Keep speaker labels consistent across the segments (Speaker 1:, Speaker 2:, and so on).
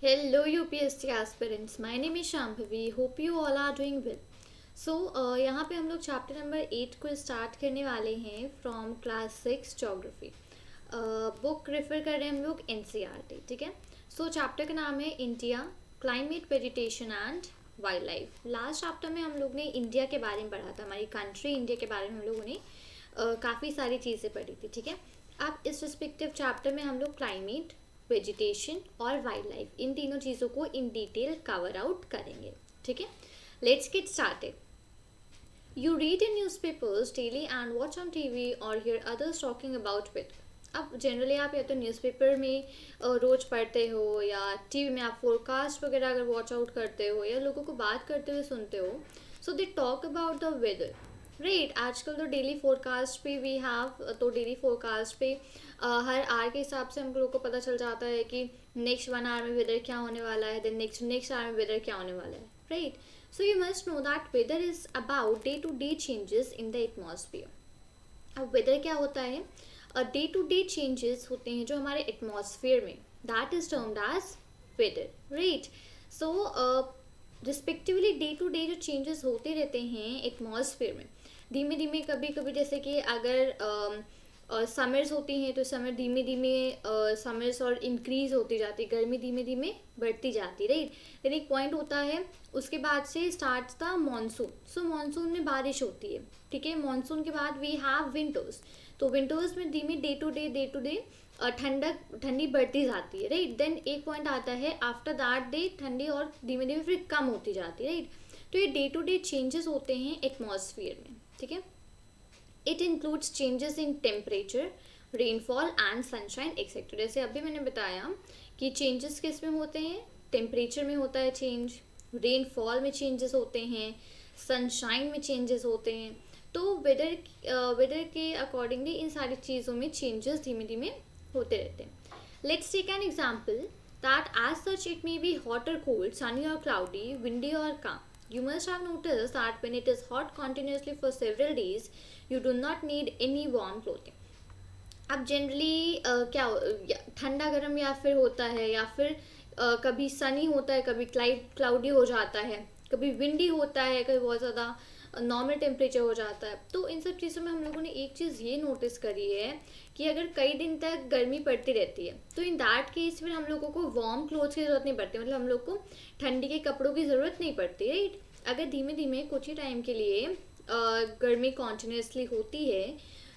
Speaker 1: Hello UPSC aspirants, my name is Shambhavi. Hope you all are doing well. सो यहाँ पे हम लोग chapter number 8 को स्टार्ट करने वाले हैं from class 6 geography. Book refer कर रहे हैं हम लोग NCERT. ठीक है. सो चैप्टर का नाम है India, climate, vegetation and wild life. Last chapter में हम लोग ने इंडिया के बारे में पढ़ा था, हमारी कंट्री इंडिया के बारे में हम लोगों ने काफ़ी सारी चीज़ें पढ़ी थी. ठीक है. अब इस रिस्पेक्टिव चैप्टर में हम लोग क्लाइमेट, वेजिटेशन और वाइल्ड लाइफ, इन तीनों चीज़ों को इन डिटेल कवर आउट करेंगे. ठीक है. Let's get started. You read in newspapers daily and watch on TV or hear others talking about it. अब जनरली आप या तो न्यूज़पेपर में रोज़ पढ़ते हो या टीवी में आप फोरकास्ट वगैरह अगर वॉच आउट करते हो या लोगों को बात करते हुए सुनते हो. So they talk about the weather. Right. आजकल तो डेली फोरकास्ट पे वी हैव, तो डेली फोरकास्ट पे हर आवर के हिसाब से हम लोग को पता चल जाता है कि नेक्स्ट 1 आवर में वेदर क्या होने वाला है, देन नेक्स्ट आवर में वेदर क्या होने वाला है. Right. So you must know that weather is about day-to-day changes in the atmosphere. अब weather क्या होता है? Day-to-day changes होते हैं जो हमारे atmosphere में. That is termed as weather, right? So respectively day-to-day जो changes होते रहते हैं atmosphere में, धीमे धीमे कभी कभी जैसे कि अगर समर्स होती हैं तो समर धीमे धीमे समर्स और इंक्रीज होती जाती है, गर्मी धीमे धीमे बढ़ती जाती है. राइट. फिर एक पॉइंट होता है, उसके बाद से स्टार्ट था मानसून. सो मानसून में बारिश होती है. ठीक है. मानसून के बाद वी हैव विंटर्स. तो विंटर्स में धीमे डे टू डे ठंडी बढ़ती जाती है. राइट. देन एक पॉइंट आता है आफ्टर दैट डे ठंडी और धीमे धीमे फिर कम होती जाती है. राइट. तो ये डे टू डे चेंजेस होते हैं एटमॉस्फेयर में. ठीक है. It includes changes in temperature, rainfall and sunshine etc. जैसे अभी मैंने बताया कि चेंजेस किस में होते हैं, टेम्परेचर में होता है चेंज, रेनफॉल में चेंजेस होते हैं, सनशाइन में चेंजेस होते हैं. तो वेदर के अकॉर्डिंगली इन सारी चीज़ों में चेंजेस धीमे धीमे होते रहते हैं. Let's take an example that as such it may be hot और कोल्ड, सनी और क्लाउडी, विंडी और काम. You must have noticed that when it is hot continuously for several days, you do not need any warm clothing. अब generally क्या ठंडा गर्म या फिर होता है या फिर कभी सनी होता है, कभी क्लाउडी हो जाता है, कभी विंडी होता है, कभी बहुत ज़्यादा नॉर्मल टेम्परेचर हो जाता है. तो इन सब चीज़ों में हम लोगों ने एक चीज़ ये नोटिस करी है कि अगर कई दिन तक गर्मी पड़ती रहती है तो इन दैट केस फिर हम लोगों को वार्म क्लोथ्स की ज़रूरत नहीं पड़ती, मतलब हम लोग को ठंडी के कपड़ों की ज़रूरत नहीं पड़ती. राइट. अगर धीमे धीमे कुछ ही टाइम के लिए गर्मी कॉन्टिन्यूसली होती है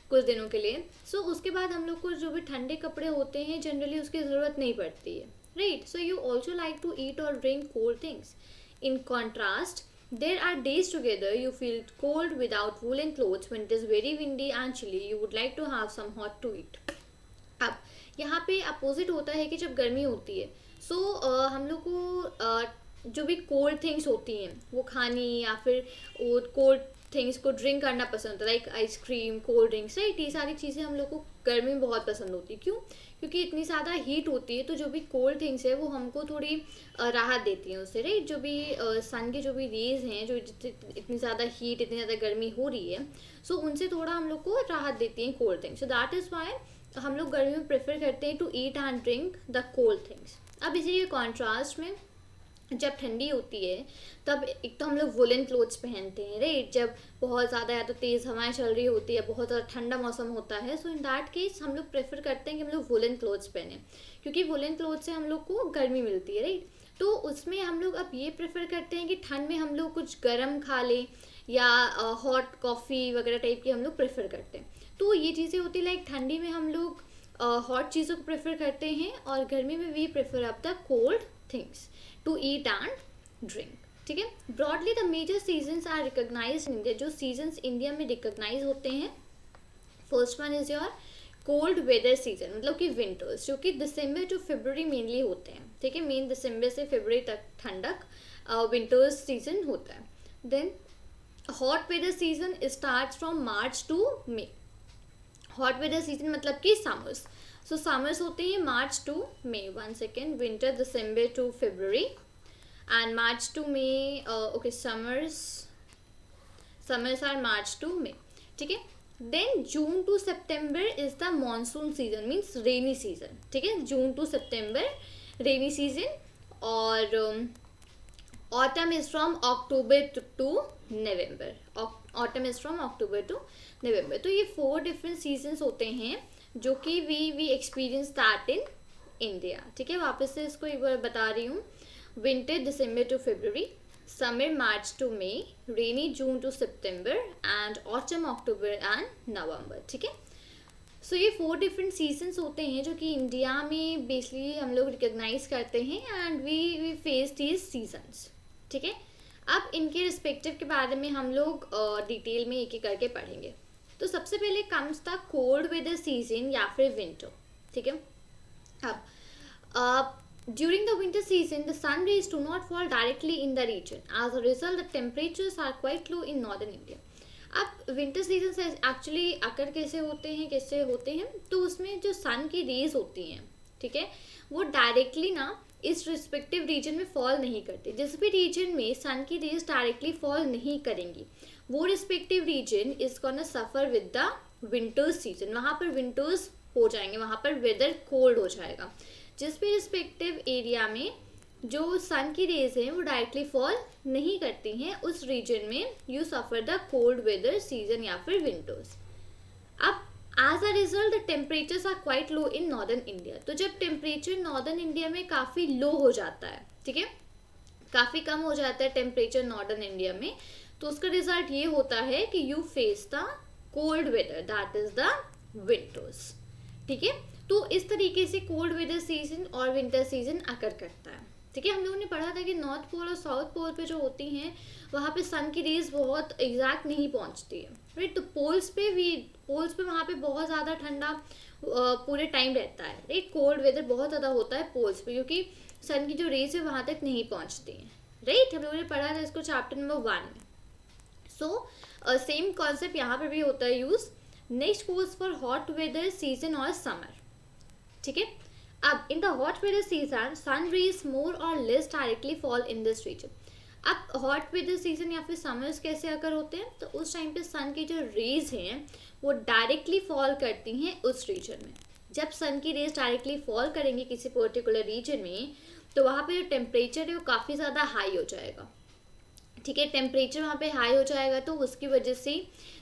Speaker 1: कुछ दिनों के लिए, सो उसके बाद हम लोग को जो भी ठंडे कपड़े होते हैं जनरली उसकी ज़रूरत नहीं पड़ती है. Right. So you also like to eat और drink cold things. In contrast, there are days together you feel cold without woolen clothes. When it is very windy and chilly, you would like to have some hot to eat. अब यहाँ पे opposite होता है कि जब गर्मी होती है सो हम लोग को जो भी कोल्ड थिंग्स होती हैं वो खानी या फिर वो कोल्ड थिंग्स को ड्रिंक करना पसंद होता है, like ice cream, cold drinks. Right. ये सारी चीज़ें हम लोग को गर्मी में बहुत पसंद होती है. क्यों? क्योंकि इतनी ज़्यादा हीट होती है तो जो भी कोल्ड थिंग्स है वो हमको थोड़ी राहत देती हैं उससे. राइट. जो भी सन के जो भी रेज हैं, जो इतनी ज़्यादा हीट, इतनी ज़्यादा गर्मी हो रही है, सो उनसे थोड़ा हम लोग को राहत देती हैं cold things. So that is why हम लोग गर्मी में प्रेफर करते हैं to eat and drink the cold things. अब इसी के कॉन्ट्रास्ट में जब ठंडी होती है तब एक तो हम लोग वुलन क्लोथ्स पहनते हैं. राइट. जब बहुत ज़्यादा या तो तेज़ हवाएं चल रही होती है, बहुत ज़्यादा ठंडा मौसम होता है, सो इन दैट केस हम लोग प्रेफर करते हैं कि हम लोग वुलन क्लोथ्स पहने, क्योंकि वुलन क्लोथ से हम लोग को गर्मी मिलती है. राइट. तो उसमें हम लोग अब ये प्रेफर करते हैं कि ठंड में हम लोग कुछ गर्म खा लें या हॉट कॉफ़ी वगैरह टाइप की हम लोग प्रेफर करते हैं. तो ये चीज़ें होती है, लाइक ठंडी में हम लोग हॉट चीज़ों को प्रेफर करते हैं और गर्मी में we prefer up the cold things to eat and drink. ठीक है. Broadly the major seasons are recognise in India. जो सीजन्स इंडिया में रिकॉग्नाइज होते हैं, first one is your cold weather season, मतलब कि विंटर्स, जो कि दिसंबर टू फरवरी मेनली होते हैं. ठीक है. मेन दिसंबर से फरवरी तक ठंडक विंटर्स सीजन होता है. Then hot weather season start from March to May. Hot weather season मतलब कि समर्स. सो समर्स होते हैं March to May. One second. Winter December to February and March to May. Okay, summers are March to May. ठीक है. Then June to September is the monsoon season, means rainy season. ठीक है. June to September rainy season. और autumn is from October to November. Autumn is from October to November. तो ये 4 different seasons होते हैं जो कि we experience that in India. ठीक है, वापस से इसको एक बार बता रही हूँ। Winter December to February, summer March to May, rainy June to September and autumn October and November. ठीक है, सो ये 4 डिफरेंट सीजन्स होते हैं जो कि इंडिया में बेसिकली हम लोग रिकॉग्नाइज करते हैं and we face these seasons. ठीक है, अब इनके रिस्पेक्टिव के बारे में हम लोग डिटेल में एक एक करके पढ़ेंगे। तो सबसे पहले comes the cold weather season या फिर विंटर। ठीक है, अब during the winter season the sun rays do not fall directly in the region. As a result the temperatures are quite low in northern India. अब winter season से actually अकर कैसे होते हैं तो उसमें जो सन की रेज होती हैं, ठीक है, वो डायरेक्टली ना इस रिस्पेक्टिव रीजन में फॉल नहीं करती। जिस भी रीजन में सन की रेज डायरेक्टली फॉल नहीं करेंगी वो respective region is gonna suffer with the winters season. वहाँ पर विंटर्स हो जाएंगे, वहाँ पर वेदर कोल्ड हो जाएगा। जिस भी रिस्पेक्टिव एरिया में जो सन की रेज हैं वो डायरेक्टली फॉल नहीं करती हैं उस रीजन में you suffer the cold weather season या फिर विंटर्स। अब as a result the temperatures are quite low in northern India. तो जब टेम्परेचर नॉर्दर्न इंडिया में काफ़ी लो हो जाता है, ठीक है, काफ़ी कम हो जाता है टेम्परेचर नॉर्दर्न इंडिया में, तो उसका रिजल्ट ये होता है कि you face the cold whether that is the winters. ठीक है, तो इस तरीके से कोल्ड वेदर सीजन और विंटर सीजन अकर करता है। ठीक है, हम लोगों ने पढ़ा था कि नॉर्थ पोल और साउथ पोल पे जो होती हैं वहाँ पे सन की रेज बहुत एग्जैक्ट नहीं पहुँचती है, राइट। तो पोल्स पे वहाँ पे बहुत ज़्यादा ठंडा पूरे टाइम रहता है, राइट। कोल्ड वेदर बहुत ज़्यादा होता है पोल्स पे क्योंकि सन की जो रेज है वहाँ तक नहीं पहुँचती हैं, राइट। हम लोगों ने पढ़ा था इसको चैप्टर नंबर 1 में। सो सेम कॉन्सेप्ट यहाँ पर भी होता है use. Next goes for hot weather season और समर। ठीक है, अब in the hot weather season sun rays more और less directly fall in this region. अब हॉट वेदर सीजन या फिर समर्स कैसे अगर होते हैं तो उस टाइम पे सन की जो रेज हैं वो डायरेक्टली फॉल करती हैं उस रीजन में। जब सन की रेज डायरेक्टली फॉल करेंगी किसी पर्टिकुलर रीजन में तो वहाँ पे जो टेम्परेचर है वो काफ़ी ज़्यादा हाई हो जाएगा। ठीक है, टेम्परेचर वहाँ पे हाई हो जाएगा तो उसकी वजह से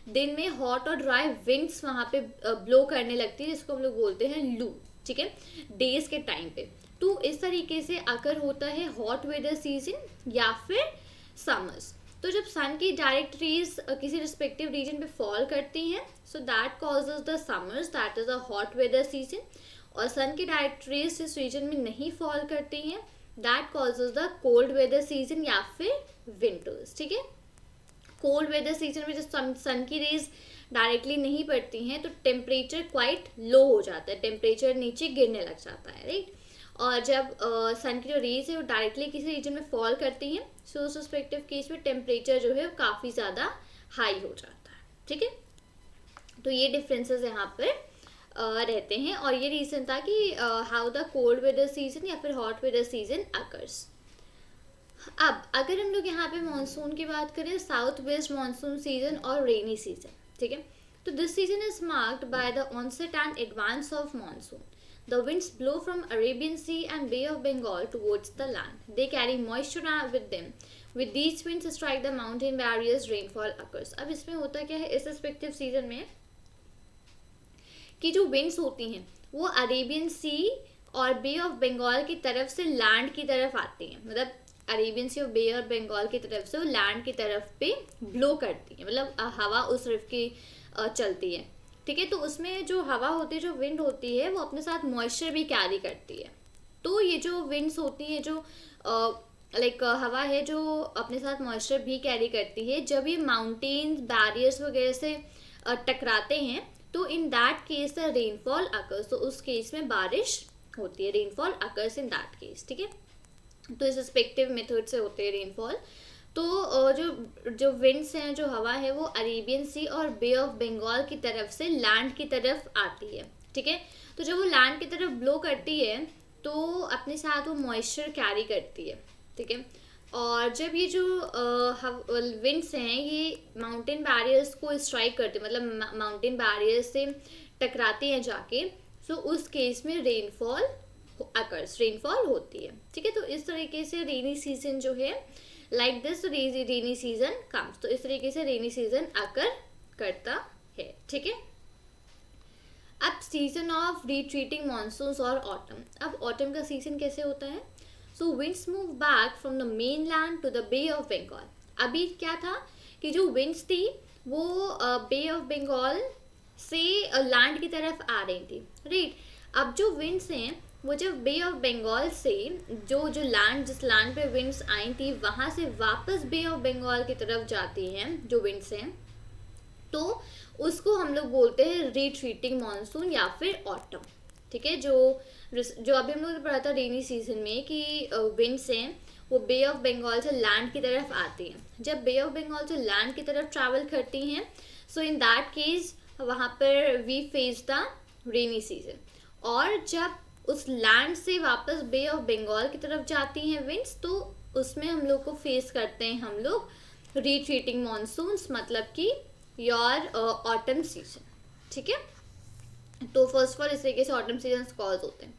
Speaker 1: दिन में हॉट और ड्राई विंड्स वहाँ पे ब्लो करने लगती है जिसको हम लोग बोलते हैं लू। ठीक है, डेज के टाइम पे। तो इस तरीके से अगर होता है हॉट वेदर सीजन या फिर समर्स। तो जब सन की डायरेक्ट रेज किसी रिस्पेक्टिव रीजन पे फॉल करती हैं so that causes the summers that is a hot weather season. और सन की डायरेक्ट रेज जिस रीजन में नहीं फॉल करती हैं that causes the cold weather season या फिर विंटर्स। ठीक है, कोल्ड वेदर सीजन में जब सन की रेज डायरेक्टली नहीं पड़ती हैं तो टेम्परेचर क्वाइट लो हो जाता है, टेम्परेचर नीचे गिरने लग जाता है, राइट। और जब सन की जो रेज है वो डायरेक्टली किसी रीजन में फॉल करती हैं सो उस रिस्पेक्टिव केस में टेम्परेचर जो है वो काफ़ी ज़्यादा हाई हो जाता है। ठीक है, तो ये डिफरेंसेस यहाँ पर रहते हैं और ये रीज़न था कि how the cold weather season या फिर हॉट वेदर सीजन अकर्स। अब अगर हम लोग यहाँ पे मानसून की बात करें साउथ वेस्ट मानसून सीजन और रेनी सीजन। ठीक है, तो this season is marked by the onset and advance of monsoon. The winds blow from Arabian Sea and Bay of Bengal towards the land. They carry moisture with them. With these winds strike the mountain barriers, rainfall occurs. अब इसमें होता क्या है इस respective season में कि जो winds होती हैं वो अरेबियन सी और बे ऑफ बंगाल की तरफ से लैंड की तरफ आती हैं। मतलब अरेबियन सी और बे ऑफ बंगाल की तरफ से वो लैंड की तरफ पे ब्लो करती है, मतलब हवा उस तरफ की चलती है। ठीक है, तो उसमें जो हवा होती है, जो विंड होती है, वो अपने साथ मॉइस्चर भी कैरी करती है। तो ये जो विंड्स होती हैं जो हवा है जो अपने साथ मॉइस्चर भी कैरी करती है, जब ये माउंटेन्स बैरियर्स वगैरह से टकराते हैं तो in that case the rainfall occurs. तो उस केस में बारिश होती है, rainfall occurs in that case. ठीक है, तो इस रिस्पेक्टिव मेथड से होते हैं रेनफॉल। तो जो विंड्स हैं, जो हवा है, वो अरेबियन सी और बे ऑफ बंगाल की तरफ से लैंड की तरफ आती है। ठीक है, तो जब वो लैंड की तरफ ब्लो करती है तो अपने साथ वो मॉइस्चर कैरी करती है। ठीक है, और जब ये जो विंड्स हैं ये माउंटेन बैरियर्स को स्ट्राइक करते हैं, मतलब माउंटेन बैरियर्स से टकराते हैं जाके, सो उस केस में रेनफॉल अकर्स, रेनफॉल होती है, ठीक है। तो इस तरीके से रेनी सीजन जो है like this rainy season comes, तो इस तरीके से रेनी सीजन अकर करता है, ठीक है। अब सीजन ऑफ रिट्रीटिंग मानसून्स और ऑटम, अब ऑटम का सीजन कैसे होता है? So winds move back from the mainland to the bay of Bengal. अभी क्या था कि जो विंड्स थी वो बे ऑफ बंगाल से लैंड की तरफ आ रही थी, राइट। अब जो विंड्स हैं वो जब बे ऑफ बंगाल से जो जो लैंड जिस लैंड पे विंड्स आई थी वहाँ से वापस बे ऑफ बंगाल की तरफ जाती हैं जो विंड्स हैं, तो उसको हम लोग बोलते हैं रिट्रीटिंग मानसून या फिर ऑटम, ठीक है। जो जो अभी हम लोग ने पढ़ा था रेनी सीजन में कि विंड्स हैं वो बे ऑफ बंगाल से लैंड की तरफ आती हैं। जब बे ऑफ बंगाल से लैंड की तरफ ट्रैवल करती हैं, सो इन दैट केस वहाँ पर we face the rainy season. और जब उस लैंड से वापस बे ऑफ बंगाल की तरफ जाती हैं विंड्स, तो उसमें हम लोग को फेस करते हैं हम लोग रिट्रीटिंग मानसून्स, मतलब कि योर ऑटम सीजन, ठीक है। तो फर्स्ट ऑफ ऑल इस तरीके से ऑटम सीजन कॉज होते हैं।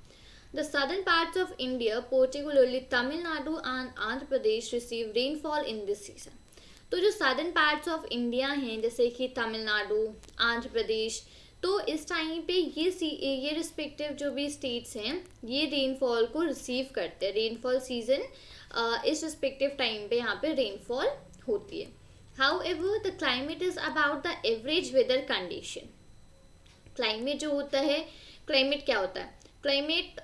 Speaker 1: The southern parts of India particularly Tamil Nadu and Andhra Pradesh receive rainfall in this season. तो जो सदर्न पार्ट्स ऑफ इंडिया हैं जैसे कि तमिलनाडु, आंध्र प्रदेश, तो इस टाइम पे ये रिस्पेक्टिव जो भी स्टेट्स हैं ये रेनफॉल को रिसीव करते हैं। रेनफॉल सीजन इस रिस्पेक्टिव टाइम पे यहाँ पे रेनफॉल होती है। However, the climate is about the average weather condition. Climate जो होता है, क्लाइमेट क्या होता है? क्लाइमेट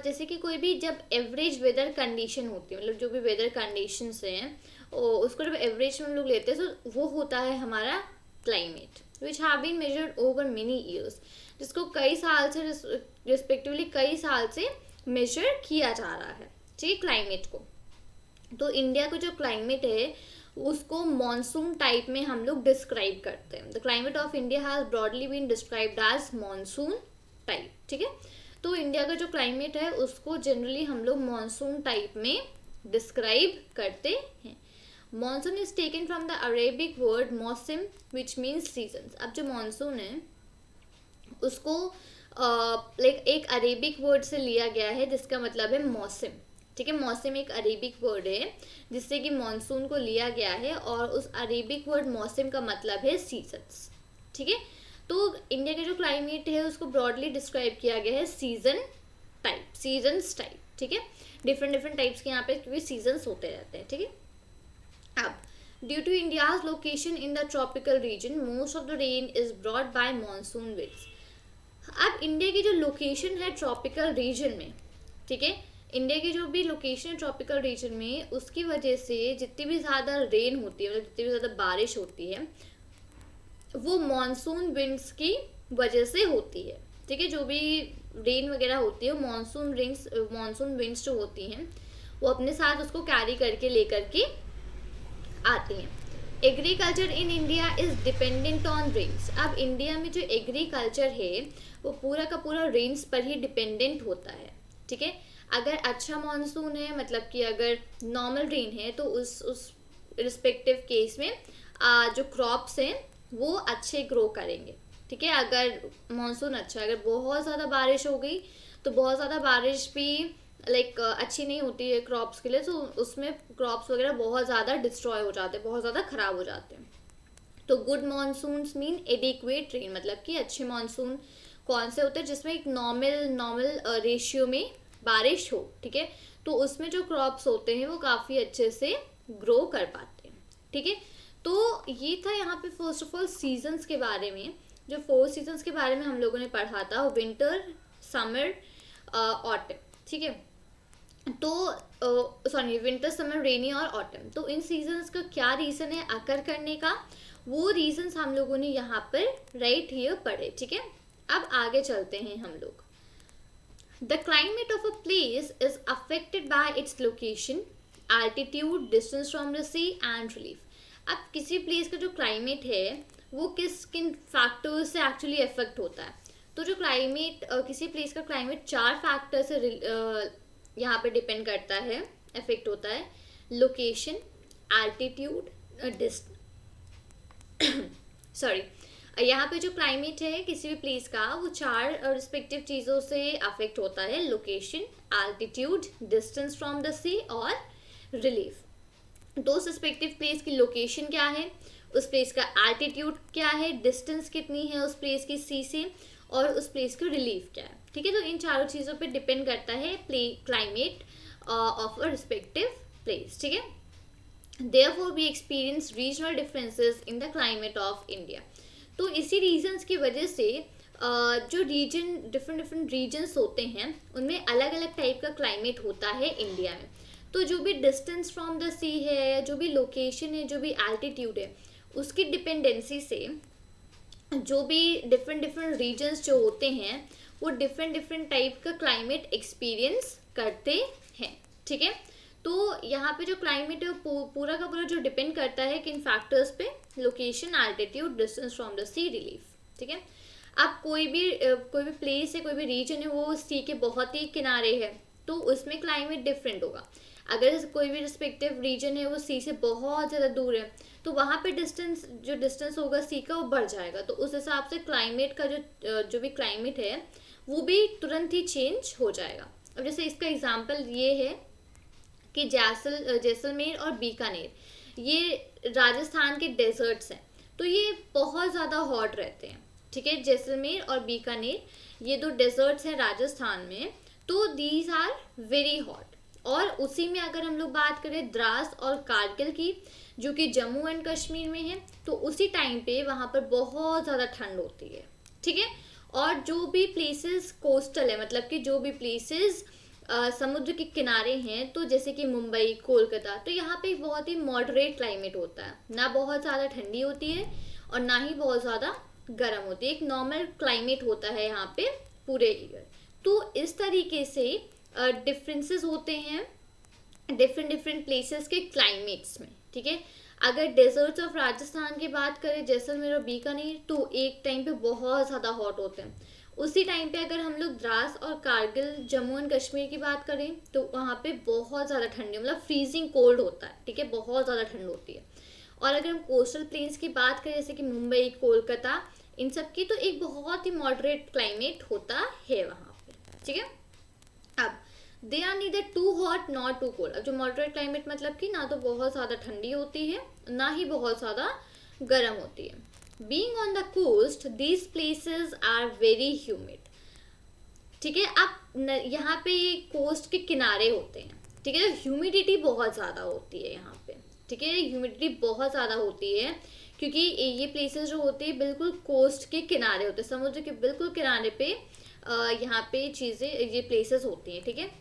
Speaker 1: जैसे कि कोई भी जब एवरेज वेदर कंडीशन होती है, मतलब जो भी वेदर कंडीशंस हैं उसको जब एवरेज में हम लोग लेते हैं तो वो होता है हमारा climate, which have been measured over many years, जिसको कई साल से रिस्पेक्टिवली कई साल से मेजर किया जा रहा है, ठीक है, क्लाइमेट को। तो इंडिया का जो क्लाइमेट है उसको मॉनसून टाइप में हम लोग डिस्क्राइब करते हैं। The climate of India has broadly been described as monsoon type, ठीक है। तो इंडिया का जो क्लाइमेट है उसको जनरली हम लोग मॉनसून टाइप में डिस्क्राइब करते हैं। Monsoon is taken from the Arabic word मौसम विच मीन्स सीजन्स। अब जो मॉनसून है उसको लाइक एक अरेबिक वर्ड से लिया गया है जिसका मतलब है मौसम, ठीक है। मौसम एक अरेबिक वर्ड है जिससे कि मॉनसून को लिया गया है और उस अरेबिक वर्ड मौसम का मतलब है सीजन्स, ठीक है। तो इंडिया का जो क्लाइमेट है उसको ब्रॉडली डिस्क्राइब किया गया है सीजन्स टाइप, ठीक है। डिफरेंट टाइप्स के यहाँ पे क्योंकि सीजन्स होते रहते हैं, ठीक है। अब due to India's location in the tropical region most of the rain is brought by monsoon winds. अब इंडिया की जो लोकेशन है ट्रॉपिकल रीजन में, ठीक है, इंडिया की जो भी लोकेशन है ट्रॉपिकल रीजन में उसकी वजह से जितनी भी ज़्यादा रेन होती है, मतलब जितनी भी ज़्यादा बारिश होती है वो मॉनसून विंड्स की वजह से होती है, ठीक है। जो भी रेन वगैरह होती है मॉनसून विंड्स जो होती हैं वो अपने साथ उसको कैरी करके लेकर के आती हैं। Agriculture in India is dependent on rains. अब इंडिया में जो एग्रीकल्चर है वो पूरा का पूरा रेन्स पर ही डिपेंडेंट होता है, ठीक है। अगर अच्छा मॉनसून है, मतलब कि अगर नॉर्मल रेन है, तो उस रिस्पेक्टिव केस में जो क्रॉप्स हैं वो अच्छे ग्रो करेंगे, ठीक है। अगर मॉनसून अच्छा है, अगर बहुत ज़्यादा बारिश हो गई तो बहुत ज़्यादा बारिश भी लाइक अच्छी नहीं होती है क्रॉप्स के लिए, तो उसमें क्रॉप्स वगैरह बहुत ज़्यादा डिस्ट्रॉय हो जाते हैं, बहुत ज़्यादा ख़राब हो जाते हैं। तो good monsoons mean adequate rain, मतलब कि अच्छे मॉनसून कौन से होते हैं जिसमें एक नॉर्मल रेशियो में बारिश हो, ठीक है। तो उसमें जो क्रॉप्स होते हैं वो काफ़ी अच्छे से ग्रो कर पाते हैं, ठीक है। तो ये था यहाँ पे फर्स्ट ऑफ ऑल सीजन्स के बारे में। जो 4 सीजन्स के बारे में हम लोगों ने पढ़ा था, विंटर, समर, ऑटम, ठीक है। तो विंटर, समर, रेनी और ऑटम, तो इन सीजन्स का क्या रीज़न है अकर करने का, वो रीजन्स हम लोगों ने यहाँ पर राइट हियर पढ़े, ठीक है। अब आगे चलते हैं हम लोग। The climate of a place is affected by its location, altitude, distance from the sea and relief. अब किसी प्लेस का जो क्लाइमेट है वो किन फैक्टर्स से एक्चुअली अफेक्ट होता है। तो जो क्लाइमेट किसी प्लेस का क्लाइमेट 4 फैक्टर से यहाँ पे डिपेंड करता है, अफेक्ट होता है। लोकेशन, एल्टीट्यूड, यहाँ पे जो क्लाइमेट है किसी भी प्लेस का वो 4 रिस्पेक्टिव चीज़ों से अफेक्ट होता है, location, altitude, distance from the sea और रिलीफ। तो उस रिस्पेक्टिव प्लेस की लोकेशन क्या है, उस प्लेस का एल्टीट्यूड क्या है, डिस्टेंस कितनी है उस प्लेस की सी से, और उस प्लेस का रिलीफ क्या है। ठीक है, तो इन चारों चीज़ों पे डिपेंड करता है climate of a respective place. ठीक है, therefore we experience regional differences in the climate of India। तो इसी रीजन्स की वजह से जो डिफरेंट रीजन्स होते हैं उनमें अलग अलग टाइप का क्लाइमेट होता है इंडिया में। तो जो भी डिस्टेंस फ्रॉम द सी है, जो भी लोकेशन है, जो भी एल्टीट्यूड है, उसकी डिपेंडेंसी से जो भी डिफरेंट रीजन्स जो होते हैं वो डिफरेंट टाइप का क्लाइमेट एक्सपीरियंस करते हैं। ठीक है, तो यहाँ पे जो क्लाइमेट है पूरा का पूरा जो डिपेंड करता है किन फैक्टर्स पे, location, altitude, distance from the sea, relief. ठीक है, अब कोई भी प्लेस है, कोई भी रीजन है वो सी के बहुत ही किनारे है तो उसमें क्लाइमेट डिफरेंट होगा। अगर कोई भी रिस्पेक्टिव रीजन है वो सी से बहुत ज़्यादा दूर है तो वहाँ पे डिस्टेंस होगा सी का वो बढ़ जाएगा। तो उस हिसाब से क्लाइमेट का जो भी क्लाइमेट है वो भी तुरंत ही चेंज हो जाएगा। अब जैसे इसका एग्जाम्पल ये है कि जैसलमेर और बीकानेर ये राजस्थान के डेजर्ट्स हैं, तो ये बहुत ज़्यादा हॉट रहते हैं। ठीक है, जैसलमेर और बीकानेर ये दो डेजर्ट्स हैं राजस्थान में, तो दीज आर वेरी हॉट। और उसी में अगर हम लोग बात करें द्रास और कारगिल की, जो कि जम्मू एंड कश्मीर में है, तो उसी टाइम पे वहाँ पर बहुत ज़्यादा ठंड होती है। ठीक है, और जो भी प्लेसेस कोस्टल है, मतलब कि जो भी प्लेसेस समुद्र के किनारे हैं, तो जैसे कि मुंबई, कोलकाता, तो यहाँ पे बहुत ही मॉडरेट क्लाइमेट होता है, ना बहुत ज़्यादा ठंडी होती है और ना ही बहुत ज़्यादा गर्म होती है, एक नॉर्मल क्लाइमेट होता है यहाँ पे पूरे ईयर। तो इस तरीके से डिफरेंसेस होते हैं डिफरेंट प्लेसेस के क्लाइमेट्स में। ठीक है, अगर डेजर्ट्स ऑफ राजस्थान की बात करें, जैसलमेर और बीकानेर, तो एक टाइम पे बहुत ज़्यादा हॉट होते हैं। उसी टाइम पे अगर हम लोग द्रास और कारगिल, जम्मू एंड कश्मीर की बात करें, तो वहाँ पे बहुत ज़्यादा ठंडी, मतलब फ्रीजिंग कोल्ड होता है। ठीक है, बहुत ज़्यादा ठंड होती है। और अगर हम कोस्टल प्लेन्स की बात करें, जैसे कि मुंबई, कोलकाता, इन सब की, तो एक बहुत ही मॉडरेट क्लाइमेट होता है वहाँ पे। ठीक है, अब they are neither too hot not too cold. अब जो मॉडरेट क्लाइमेट मतलब कि ना तो बहुत ज़्यादा ठंडी होती है, ना ही बहुत ज़्यादा गर्म होती है। Being on the coast, these places are very humid। ठीक है, अब यहाँ पे ये कोस्ट के किनारे होते हैं। ठीक है, ह्यूमिडिटी बहुत ज़्यादा होती है यहाँ पे। ठीक है, ह्यूमिडिटी बहुत ज़्यादा होती है क्योंकि ये प्लेसेस जो होते हैं बिल्कुल कोस्ट के किनारे होते हैं, समुद्र के बिल्कुल किनारे पे यहाँ पे ये प्लेसेस होती हैं। ठीक है,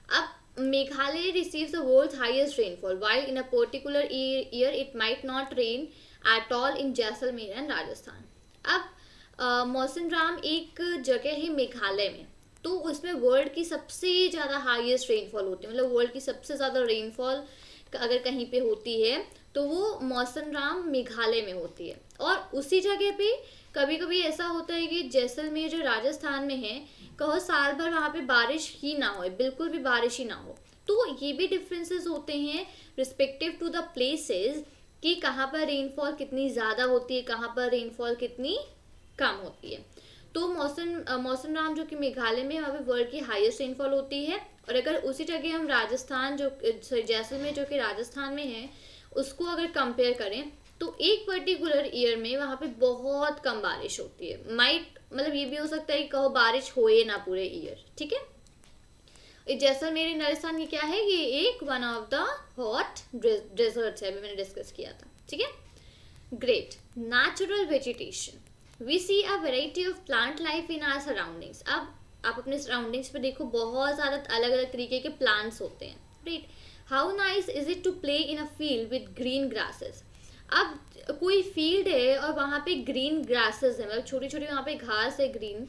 Speaker 1: अब Meghalaya receives the world's highest rainfall, while in a particular year it might not rain at all in Jaisalmer and Rajasthan. अब मौसम एक जगह है मेघालय में, तो उसमें वर्ल्ड की सबसे ज़्यादा हाईएस्ट रेनफॉल होती है, मतलब वर्ल्ड की सबसे ज़्यादा रेनफॉल अगर कहीं पे होती है तो वो मौसम मेघालय में होती है। और उसी जगह पे कभी कभी ऐसा होता है कि जैसलमेर जो राजस्थान में है, कहो साल भर वहाँ पे बारिश ही ना हो, बिल्कुल भी बारिश ही ना हो। तो ये भी डिफरेंसेस होते हैं रिस्पेक्टिव टू द प्लेसेस कि कहाँ पर रेनफॉल कितनी ज़्यादा होती है, कहाँ पर रेनफॉल कितनी कम होती है। तो मौसम जो कि मेघालय में, वहाँ पे वर्ल्ड की हाईएस्ट रेनफॉल होती है। और अगर उसी जगह हम राजस्थान जैसलमेर जो कि राजस्थान में है उसको अगर कंपेयर करें, तो एक पर्टिकुलर ईयर में वहाँ पे बहुत कम बारिश होती है। मतलब ये भी हो सकता है कि कहो बारिश होए ना पूरे ईयर। ठीक है, जैसलमेर इन राजस्थान की क्या है, ये एक one of the hot deserts है, अभी मैंने डिस्कस किया था। ठीक है, great. Natural vegetation, we see a variety of plant life in our surroundings. अब आप अपने सराउंडिंग्स पे देखो, बहुत ज़्यादा अलग अलग तरीके के प्लांट्स होते हैं। Right, how nice is it to play in a field with green grasses. अब कोई फील्ड है और वहाँ पे ग्रीन ग्रासेस है, मतलब छोटी छोटी वहाँ पे घास है ग्रीन,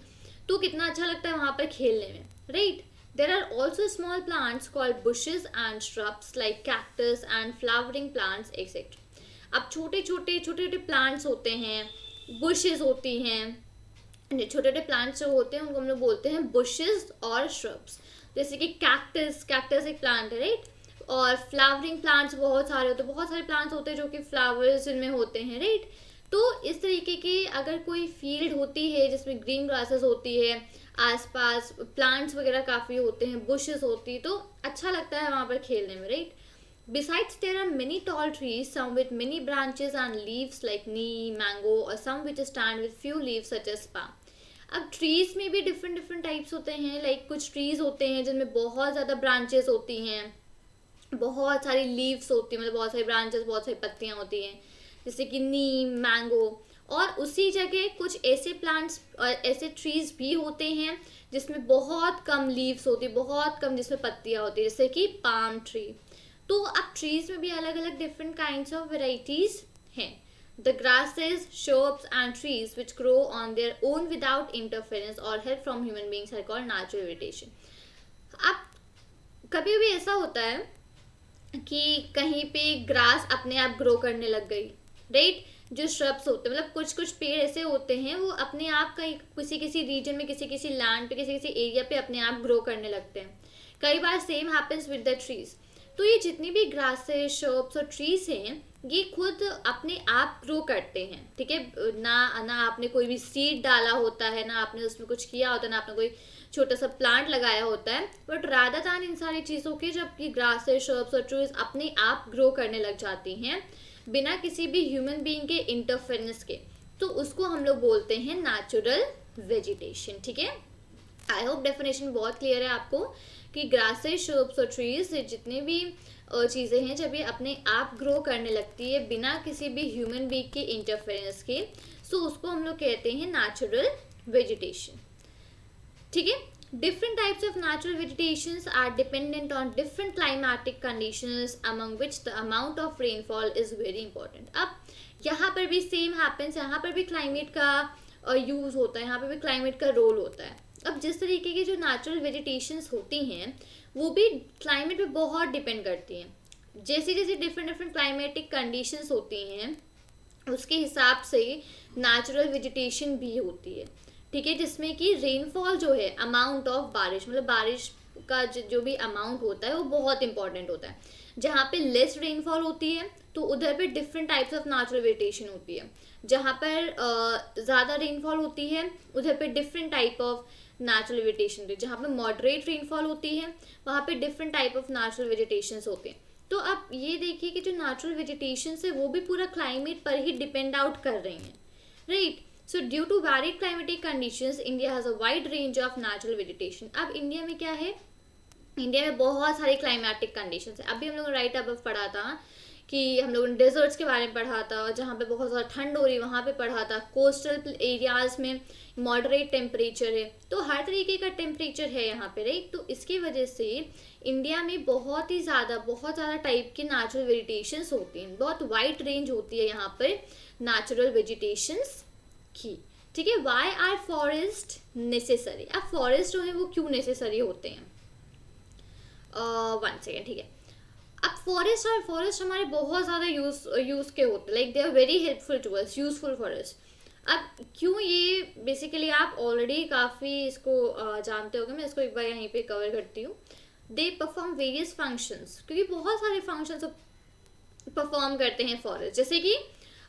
Speaker 1: तो कितना अच्छा लगता है वहाँ पर खेलने में। Right, there are also small plants called bushes and shrubs like cactus and flowering plants etc। अब छोटे छोटे प्लांट्स होते हैं, बुशेस होती हैं, छोटे छोटे प्लांट्स जो होते हैं उनको हम लोग बोलते हैं बुशेस और श्रब्स। जैसे कि कैक्टस एक प्लांट है। राइट, और फ्लावरिंग प्लांट्स बहुत सारे होते हैं, बहुत सारे प्लांट्स होते हैं जो कि फ्लावर्स जिनमें होते हैं। राइट, तो इस तरीके की अगर कोई फील्ड होती है जिसमें ग्रीन ग्रासेस होती है, आसपास प्लांट्स वगैरह काफ़ी होते हैं, बुशेस होती, तो अच्छा लगता है वहाँ पर खेलने में, right? Besides, there are many tall trees, some with many branches and leaves like neem, mango, or some which stand with few leaves such as palm. अब ट्रीज में भी डिफरेंट डिफरेंट टाइप्स होते हैं, लाइक कुछ trees होते हैं जिनमें बहुत ज़्यादा ब्रांचेस होती हैं, बहुत सारी लीव्स होती हैं, मतलब बहुत सारी ब्रांचेस, बहुत सारी पत्तियाँ होती हैं, जैसे कि नीम, मैंगो। और उसी जगह कुछ ऐसे प्लांट्स और ऐसे ट्रीज भी होते हैं जिसमें बहुत कम लीव्स होती, बहुत कम जिसमें पत्तियाँ होती है, जैसे कि पाम ट्री। तो अब ट्रीज में भी अलग अलग डिफरेंट काइंड्स ऑफ वेराइटीज हैं. The grasses, shrubs and trees which grow on their own without interference or help from human beings are called natural vegetation. अब कभी भी ऐसा होता है कि कहीं पे ग्रास अपने आप ग्रो करने लग गई, राइट? जो श्रब्स होते हैं, मतलब कुछ कुछ पेड़ ऐसे होते हैं वो अपने आप कहीं किसी किसी रीजन में, किसी किसी लैंड पे, किसी किसी एरिया पे अपने आप ग्रो करने लगते हैं. कई बार same happens with the trees. तो ये जितनी भी ग्रासेस, शर्ब्स और ट्रीज हैं, ये खुद अपने आप ग्रो करते हैं, ठीक है? ना आपने कोई भी सीड डाला होता है, ना आपने उसमें कुछ किया होता है, ना आपने कोई छोटा सा प्लांट लगाया होता है, बट रादर दैन इन सारी चीज़ों के जब ये ग्रासेस, शर्ब्स और ट्रीज अपने आप ग्रो करने लग जाती हैं बिना किसी भी ह्यूमन बीइंग के इंटरफेरेंस के, तो उसको हम लोग बोलते हैं नेचुरल वेजिटेशन. ठीक है, आई होप डेफिनेशन बहुत क्लियर है आपको कि ग्रासेस, श्रब्स और ट्रीज जितने भी चीज़ें हैं जब ये अपने आप ग्रो करने लगती है बिना किसी भी ह्यूमन बीइंग के इंटरफेरेंस के, सो उसको हम लोग कहते हैं नेचुरल वेजिटेशन. ठीक है, different types of natural vegetations are dependent on different climatic conditions among which the amount of rainfall is very important. अब यहाँ पर भी सेम happens, यहाँ पर भी क्लाइमेट का यूज़ होता है, यहाँ पर भी क्लाइमेट का रोल होता है. अब जिस तरीके की जो नेचुरल वेजिटेशंस होती हैं वो भी क्लाइमेट पे बहुत डिपेंड करती हैं. जैसे जैसे डिफरेंट डिफरेंट क्लाइमेटिक कंडीशंस होती हैं उसके हिसाब से नेचुरल वेजिटेशन भी होती है. ठीक है, जिसमें कि रेनफॉल जो है, अमाउंट ऑफ बारिश, मतलब बारिश का जो भी अमाउंट होता है वो बहुत इंपॉर्टेंट होता है. जहाँ पे लेस रेनफॉल होती है तो उधर पे different types of natural vegetation होती है. जहाँ पर ज़्यादा रेनफॉल होती है उधर पे different type of natural vegetation होती है. जहाँ पे मॉडरेट रेनफॉल होती है वहाँ पे different type of natural vegetation होते हैं. तो आप ये देखिए कि जो नेचुरल वेजिटेशन है वो भी पूरा क्लाइमेट पर ही डिपेंड आउट कर रही हैं, right? So due to varied climatic conditions, India has a wide range of natural vegetation. अब इंडिया में क्या है, इंडिया में बहुत सारी क्लाइमेटिक कंडीशंस है. अभी हम लोगों ने राइट अब पढ़ा था कि हम लोगों ने डेजर्ट्स के बारे में पढ़ा था, जहाँ पे बहुत ज़्यादा ठंड हो रही है वहाँ पे पढ़ा था. कोस्टल एरियाज में मॉडरेट टेम्परेचर है, तो हर तरीके का टेम्परेचर है यहाँ पे, राइट? तो इसकी वजह से इंडिया में बहुत ज़्यादा टाइप की नेचुरल वेजिटेशंस होती हैं. बहुत वाइड रेंज होती है यहाँ पर नेचुरल वेजिटेशंस की. ठीक है, वाई आर फॉरेस्ट नेसेसरी? अब फॉरेस्ट जो है वो क्यों नेसेसरी होते हैं? 1 सेकेंड. ठीक है, अब फॉरेस्ट हमारे बहुत ज़्यादा यूज़ के होते हैं, like they are very helpful to us, useful forest. अब क्यों, ये बेसिकली आप ऑलरेडी काफ़ी इसको जानते होंगे, मैं इसको एक बार यहीं पे कवर करती हूँ. दे परफॉर्म वेरियस फंक्शंस, क्योंकि बहुत सारे फंक्शंस परफॉर्म करते हैं फॉरेस्ट. जैसे कि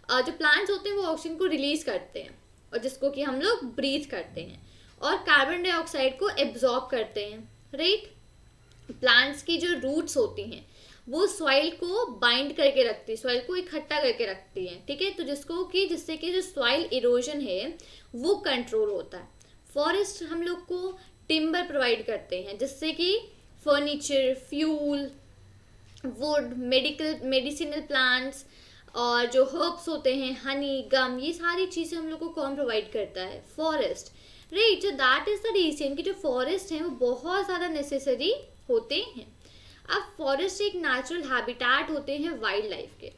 Speaker 1: जो प्लांट्स होते हैं वो ऑक्सीजन को रिलीज करते हैं और जिसको कि हम लोग ब्रीथ करते हैं, और कार्बन डाइऑक्साइड को एब्जॉर्ब करते हैं, राइट? प्लांट्स की जो रूट्स होती हैं वो सॉइल को बाइंड करके रखती है, सॉइल को इकट्ठा करके रखती हैं. ठीक है, तो जिससे कि जो सॉइल इरोजन है वो कंट्रोल होता है. फॉरेस्ट हम लोग को टिम्बर प्रोवाइड करते हैं जिससे कि furniture, fuel, would, medicinal plants और जो हर्ब्स होते हैं, हनी, गम, ये सारी चीज़ें हम लोग को कौन प्रोवाइड करता है? Forest, right? जो दैट इज़ द रीजन कि जो फॉरेस्ट हैं वो बहुत ज़्यादा नेसेसरी होते हैं. अब फॉरेस्ट एक नेचुरल हैबिटेट होते हैं वाइल्ड लाइफ के.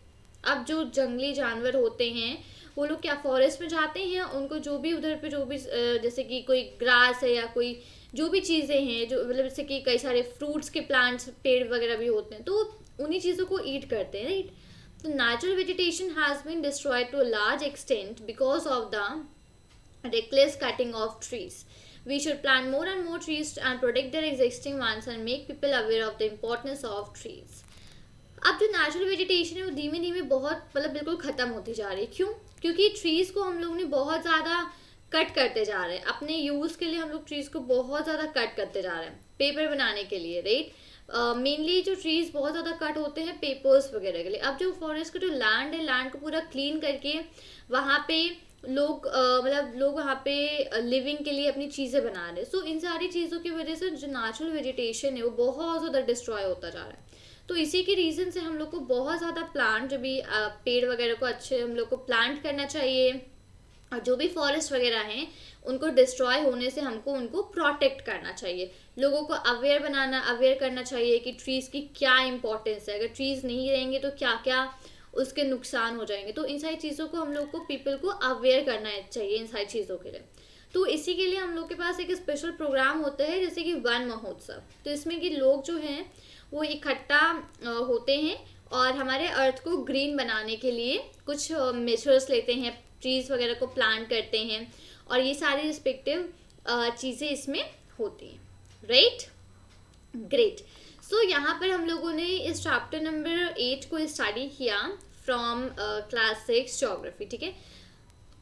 Speaker 1: अब जो जंगली जानवर होते हैं वो लोग क्या फॉरेस्ट में जाते हैं, उनको जो भी उधर पे जो भी जैसे कि कोई ग्रास है या कोई जो भी चीज़ें हैं, जो मतलब जैसे कि कई सारे फ्रूट्स के प्लांट्स, पेड़ वगैरह भी होते हैं, तो उन्हीं चीज़ों को ईट करते हैं, right? The natural vegetation has been destroyed to a large extent because of the reckless cutting of trees. We should plant more and more trees and protect their existing ones and make people aware of the importance of trees. अब जो natural vegetation है वो धीमे धीमे बहुत मतलब बिल्कुल ख़त्म होती जा रही है। क्यों? क्योंकि ट्रीज़ को हम लोग ने बहुत ज़्यादा कट करते जा रहे हैं, अपने यूज़ के लिए हम लोग ट्रीज़ को बहुत ज़्यादा कट करते जा रहे हैं पेपर बनाने के लिए, राइट। मेनली जो ट्रीज़ बहुत ज़्यादा कट होते हैं पेपर्स वगैरह के लिए। अब जो फॉरेस्ट का जो लैंड है, लैंड को पूरा क्लीन करके वहाँ पे लोग मतलब लोग वहाँ पे लिविंग के लिए अपनी चीज़ें बना रहे हैं। सो इन सारी चीज़ों की वजह से जो नेचुरल वेजिटेशन है वो बहुत ज़्यादा डिस्ट्रॉय होता जा रहा है। तो इसी के रीज़न से हम लोग को बहुत ज़्यादा प्लांट, जो भी पेड़ वगैरह को अच्छे हम लोग को प्लांट करना चाहिए, और जो भी फॉरेस्ट वगैरह हैं उनको डिस्ट्रॉय होने से हमको उनको प्रोटेक्ट करना चाहिए। लोगों को अवेयर करना चाहिए कि ट्रीज़ की क्या इंपॉर्टेंस है, अगर ट्रीज़ नहीं रहेंगे तो क्या क्या उसके नुकसान हो जाएंगे। तो इन सारी चीज़ों को हम लोग को पीपल को अवेयर करना चाहिए इन सारी चीज़ों के लिए। तो इसी के लिए हम लोग के पास एक स्पेशल प्रोग्राम होता है जैसे कि वन महोत्सव। तो इसमें कि लोग जो हैं वो इकट्ठा होते हैं और हमारे अर्थ को ग्रीन बनाने के लिए कुछ मेजर्स लेते हैं, ट्रीज़ वगैरह को प्लांट करते हैं, और ये सारी रिस्पेक्टिव चीज़ें इसमें होती हैं, राइट। ग्रेट। सो यहाँ पर हम लोगों ने इस चैप्टर नंबर 8 को स्टडी किया फ्रॉम क्लास 6 ज्योग्राफी, ठीक है।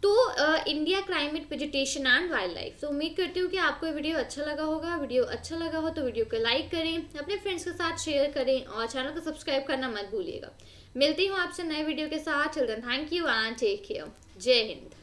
Speaker 1: तो India climate, vegetation and wild life. तो उम्मीद करती हूँ कि आपको ये वीडियो अच्छा लगा होगा। वीडियो अच्छा लगा हो तो वीडियो को लाइक करें, अपने फ्रेंड्स के साथ शेयर करें और चैनल को सब्सक्राइब करना मत भूलिएगा। मिलती हूँ आपसे नए वीडियो के साथ। Till then thank you and take care. जय हिंद।